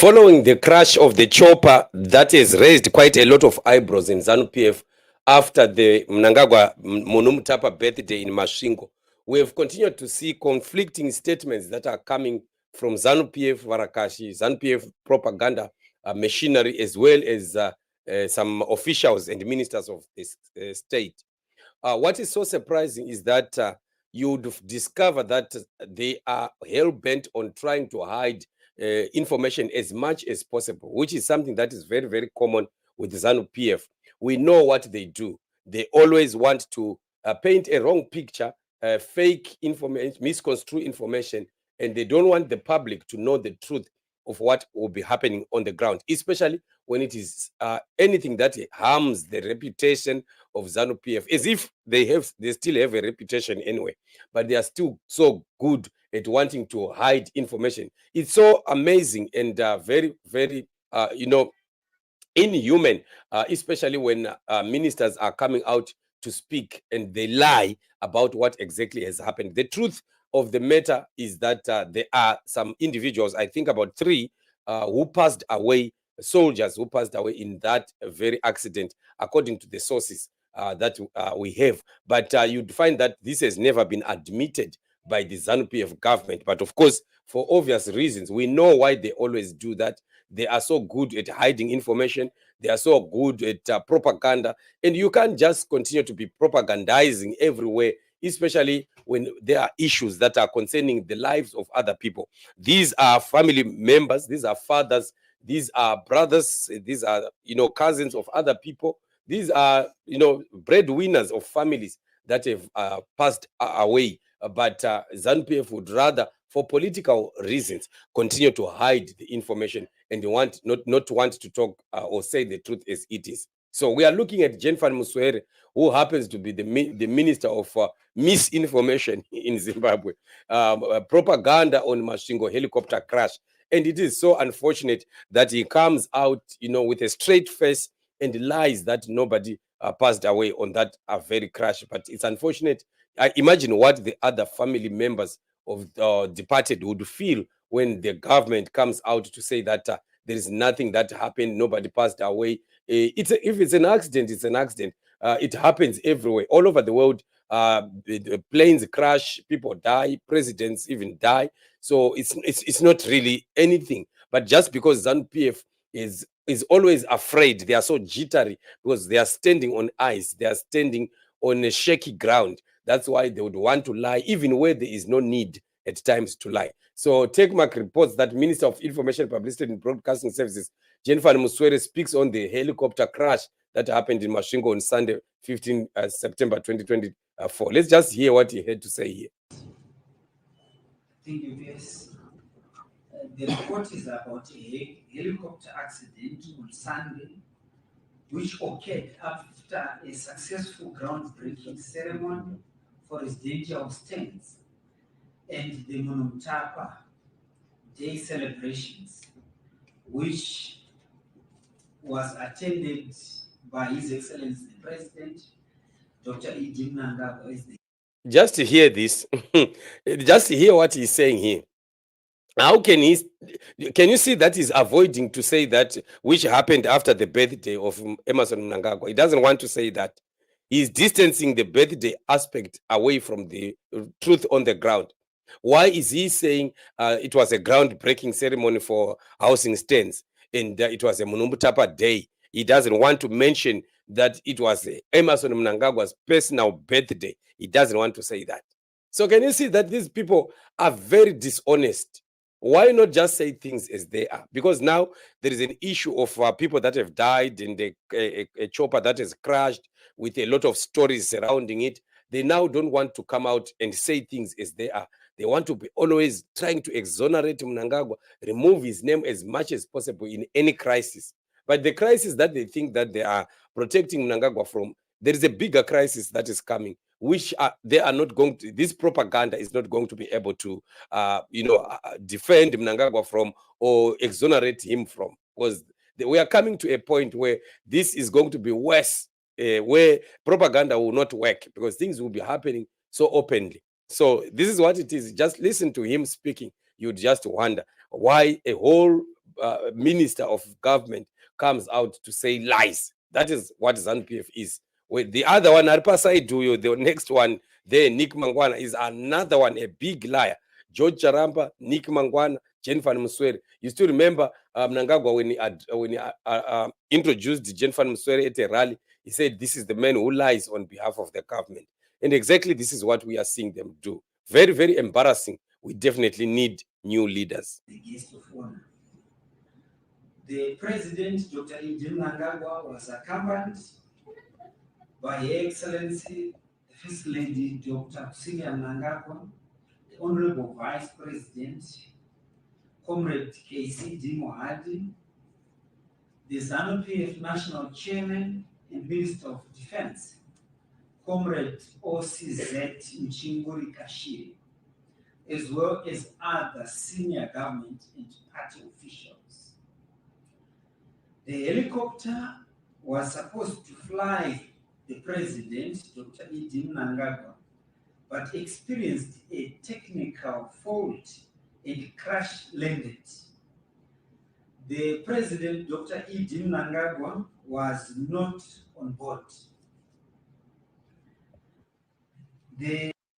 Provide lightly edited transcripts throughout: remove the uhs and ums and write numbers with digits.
Following the crash of the chopper that has raised quite a lot of eyebrows in ZANU-PF after the Mnangagwa Munumtapa birthday in Masvingo, we have continued to see conflicting statements that are coming from ZANU-PF Varakashi, ZANU-PF propaganda machinery, as well as some officials and ministers of this state. What is so surprising is that you would discover that they are hell-bent on trying to hide information as much as possible, which is something that is very, very common with ZANU-PF. We know what they do. They always want to paint a wrong picture, fake information, misconstrue information, and they don't want the public to know the truth of what will be happening on the ground, especially when it is anything that harms the reputation of ZANU-PF, as if they still have a reputation anyway, but they are still so good at wanting to hide information. It's so amazing and very, very, inhuman, especially when ministers are coming out to speak and they lie about what exactly has happened. The truth of the matter is that there are some individuals, I think about 3, who passed away, soldiers who passed away in that very accident, according to the sources that we have. But you'd find that this has never been admitted by the ZANU-PF government. But of course, for obvious reasons, we know why they always do that. They are so good at hiding information. They are so good at propaganda. And you can't just continue to be propagandizing everywhere, especially when there are issues that are concerning the lives of other people. These are family members. These are fathers. These are brothers. These are, cousins of other people. These are, breadwinners of families that have passed away. But ZANU-PF would rather, for political reasons, continue to hide the information and not want to talk or say the truth as it is. So we are looking at Jenfan Muswere, who happens to be the minister of misinformation in Zimbabwe, propaganda on Masvingo helicopter crash. And it is so unfortunate that he comes out, with a straight face and lies that nobody passed away on that very crash. But it's unfortunate. I imagine what the other family members of departed would feel when the government comes out to say that there is nothing that happened, nobody passed away. If it's an accident, it's an accident. It happens everywhere, all over the world. The planes crash, people die, presidents even die. So it's not really anything. But just because ZANU-PF is always afraid, they are so jittery because they are standing on ice, they are standing on a shaky ground. That's why they would want to lie, even where there is no need at times to lie. So TechMark reports that Minister of Information, Publicity and Broadcasting Services, Jenfan Muswere, speaks on the helicopter crash that happened in Masvingo on Sunday, 15 September 2024. Let's just hear what he had to say here. Thank you, yes. The report is about a helicopter accident on Sunday, which occurred after a successful groundbreaking ceremony for residential stands and the Munumtapa Day celebrations, which was attended by His Excellency the President, Dr. Idi Mnangagwa. Just to hear this, just to hear what he's saying here. How can you see that he's avoiding to say that which happened after the birthday of Emmerson Mnangagwa? He doesn't want to say that. He's distancing the birthday aspect away from the truth on the ground. Why is he saying it was a groundbreaking ceremony for housing stands and it was a Munumbutapa day? He doesn't want to mention that it was Emmerson Mnangagwa's personal birthday. He doesn't want to say that. So can you see that these people are very dishonest? Why not just say things as they are? Because now there is an issue of people that have died in a chopper that has crashed with a lot of stories surrounding it. They now don't want to come out and say things as they are. They want to be always trying to exonerate Mnangagwa, remove his name as much as possible in any crisis. But the crisis that they think that they are protecting Mnangagwa from, there is a bigger crisis that is coming, which they are not going to, this propaganda is not going to be able to, defend Mnangagwa from or exonerate him from. Because we are coming to a point where this is going to be worse, where propaganda will not work because things will be happening so openly. So this is what it is. Just listen to him speaking. You'd just wonder why a whole minister of government comes out to say lies. That is what ZANU-PF is. With the other one, Arpasai Duyo, the next one there, Nick Mangwana, is another one, a big liar. George Charamba, Nick Mangwana, Jenfan Muswere. You still remember Mnangagwa when he introduced Jenfan Muswere at a rally, he said, this is the man who lies on behalf of the government. And exactly this is what we are seeing them do. Very, very embarrassing. We definitely need new leaders. The guest of honor. The President, Dr. Idi Mnangagwa, was accompanied by Her Excellency, the First Lady, Dr. Kusilia Mnangagwa, the Honorable Vice President, Comrade KCD Mohadi, the ZANU-PF National Chairman and Minister of Defense, Comrade OCZ Mchinguri Kashiri, as well as other senior government and party officials. The helicopter was supposed to fly the President, Dr. Idi Mnangagwa, but experienced a technical fault and crash landed. The President, Dr. Idi Mnangagwa, was not on board.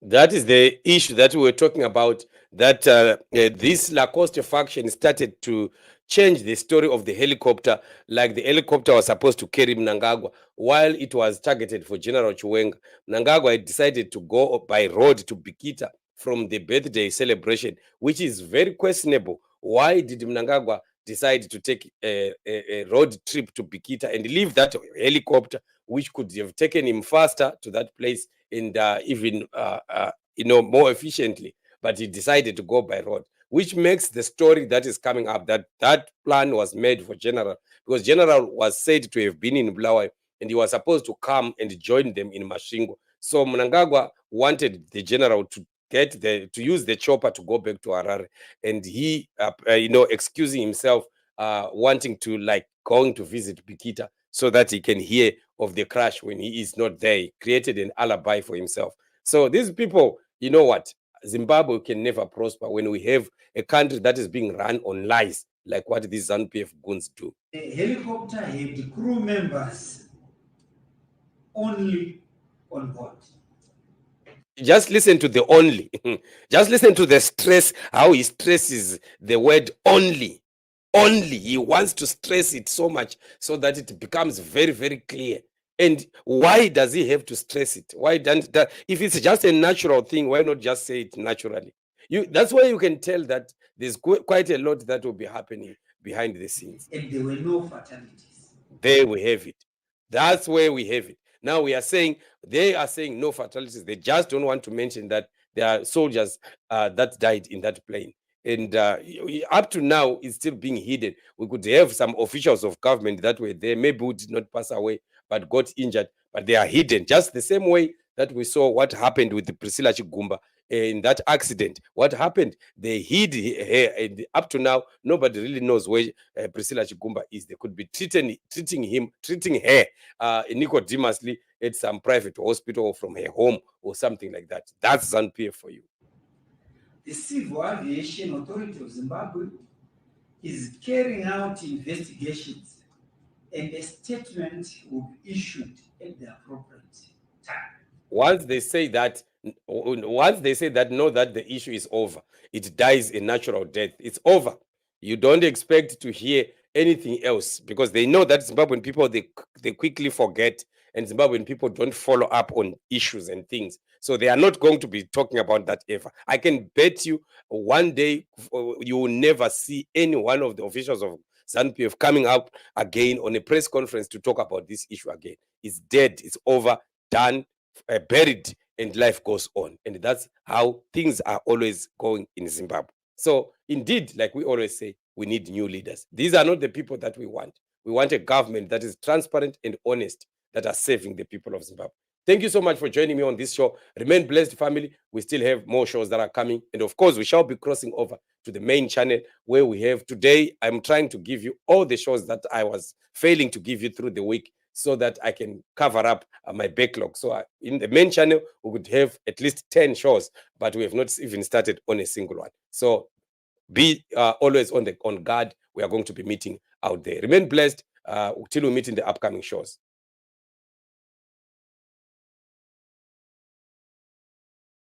That is the issue that we were talking about, that this Lacoste faction started to change the story of the helicopter, like the helicopter was supposed to carry Mnangagwa while it was targeted for General Chiwenga. Mnangagwa had decided to go by road to Bikita from the birthday celebration, which is very questionable. Why did Mnangagwa decide to take a road trip to Bikita and leave that helicopter, which could have taken him faster to that place and even more efficiently, but he decided to go by road, which makes the story that is coming up that that plan was made for General, because General was said to have been in Bulawayo and he was supposed to come and join them in Masvingo. So Mnangagwa wanted the General to to use the chopper to go back to Harare, and he excusing himself, wanting to going to visit Bikita so that he can hear of the crash when he is not there. He created an alibi for himself. So these people, you know what? Zimbabwe can never prosper when we have a country that is being run on lies, like what these ZANU-PF goons do. The helicopter had crew members only on board. Just listen to the only. Just listen to the stress, how he stresses the word only. Only. He wants to stress it so much so that it becomes very, very clear. And why does he have to stress it? Why don't that? If it's just a natural thing, why not just say it naturally? That's why you can tell that there's quite a lot that will be happening behind the scenes. And there were no fatalities. There we have it. That's where we have it. Now they are saying no fatalities. They just don't want to mention that there are soldiers that died in that plane. And up to now, it's still being hidden. We could have some officials of government that were there, maybe who did not pass away, but got injured, but they are hidden. Just the same way that we saw what happened with the Priscilla Chigumba in that accident. What happened? They hid her, and up to now, nobody really knows where Priscilla Chigumba is. They could be treating her nicodemously at some private hospital or from her home or something like that. That's ZANU-PF for you. The Civil Aviation Authority of Zimbabwe is carrying out investigations, and a statement will be issued at the appropriate time. Once they say that, know that the issue is over. It dies a natural death. It's over. You don't expect to hear anything else, because they know that Zimbabwean people, they quickly forget, and Zimbabwean people don't follow up on issues and things. So they are not going to be talking about that ever. I can bet you one day you will never see any one of the officials of ZANU-PF coming up again on a press conference to talk about this issue again. It's dead. It's over, done, buried, and life goes on. And that's how things are always going in Zimbabwe. So indeed, like we always say, we need new leaders. These are not the people that we want. We want a government that is transparent and honest, that are serving the people of Zimbabwe. Thank you so much for joining me on this show. Remain blessed, family. We still have more shows that are coming. And of course, we shall be crossing over to the main channel, where we have today. I'm trying to give you all the shows that I was failing to give you through the week, so that I can cover up my backlog. So in the main channel, we would have at least 10 shows, but we have not even started on a single one. So Be always on guard. We are going to be meeting out there. Remain blessed till we meet in the upcoming shows.